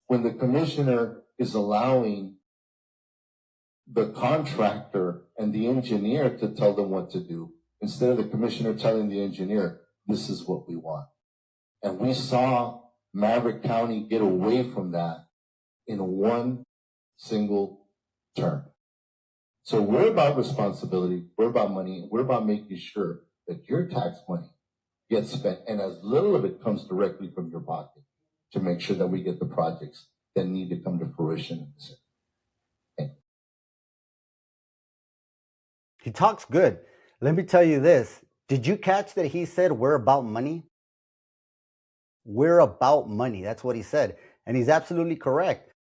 when the commissioner is allowing the contractor and the engineer to tell them what to do, instead of the commissioner telling the engineer, this is what we want. And we saw Maverick County get away from that in one single term. So we're about responsibility, we're about money, we're about making sure that your tax money gets spent and as little of it comes directly from your pocket to make sure that we get the projects that need to come to fruition in this area. He talks good. Let me tell you this. Did you catch that he said we're about money? We're about money. That's what he said. And he's absolutely correct.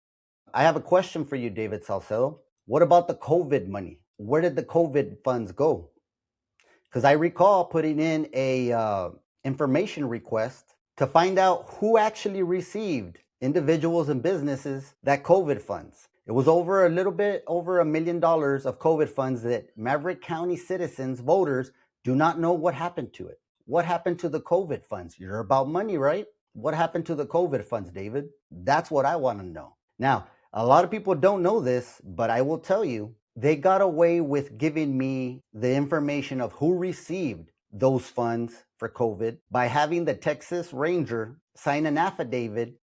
I have a question for you, David Saucedo. What about the COVID money? Where did the COVID funds go? Because I recall putting in a information request to find out who actually received, individuals and businesses, that COVID funds. It was over a little bit over $1 million of COVID funds that Maverick County citizens, voters, do not know what happened to it. What happened to the COVID funds? You're about money, right? What happened to the COVID funds, David? That's what I want to know. Now, a lot of people don't know this, but I will tell you, they got away with giving me the information of who received those funds for COVID by having the Texas Ranger sign an affidavit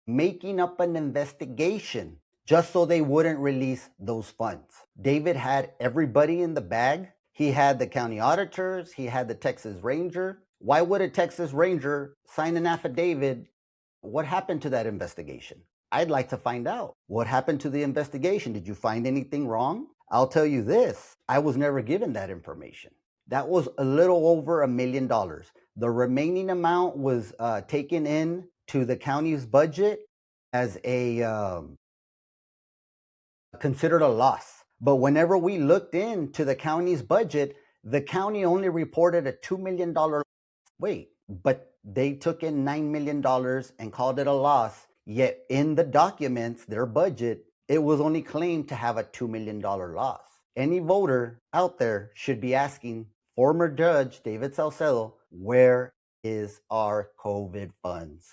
making up an investigation just so they wouldn't release those funds. David had everybody in the bag. He had the county auditors. He had the Texas Ranger. Why would a Texas Ranger sign an affidavit? What happened to that investigation? I'd like to find out. What happened to the investigation? Did you find anything wrong? I'll tell you this, I was never given that information. That was a little over $1 million. The remaining amount was taken in to the county's budget as a considered a loss. But whenever we looked into the county's budget, the county only reported a $2 million. Wait, but they took in $9 million and called it a loss. Yet in the documents, their budget, it was only claimed to have a $2 million loss. Any voter out there should be asking former Judge David Saucedo, where is our COVID funds?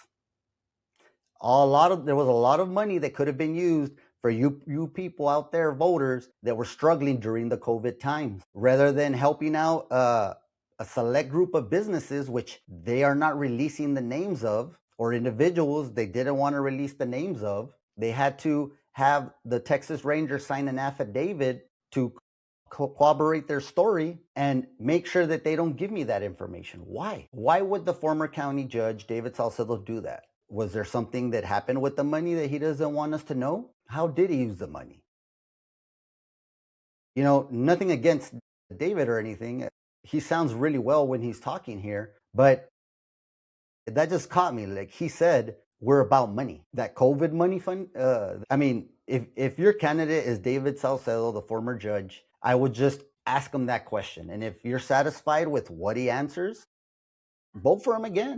There was a lot of money that could have been used for you people out there, voters, that were struggling during the COVID times. Rather than helping out a select group of businesses, which they are not releasing the names of, or individuals they didn't want to release the names of, they had to have the Texas Ranger sign an affidavit to corroborate their story and make sure that they don't give me that information. Why? Why would the former county judge, David Saucedo, do that? Was there something that happened with the money that he doesn't want us to know? How did he use the money? You know, nothing against David or anything. He sounds really well when he's talking here, but that just caught me. Like he said, we're about money. That COVID money fund. I mean, if your candidate is David Saucedo, the former judge, I would just ask him that question. And if you're satisfied with what he answers, vote for him again.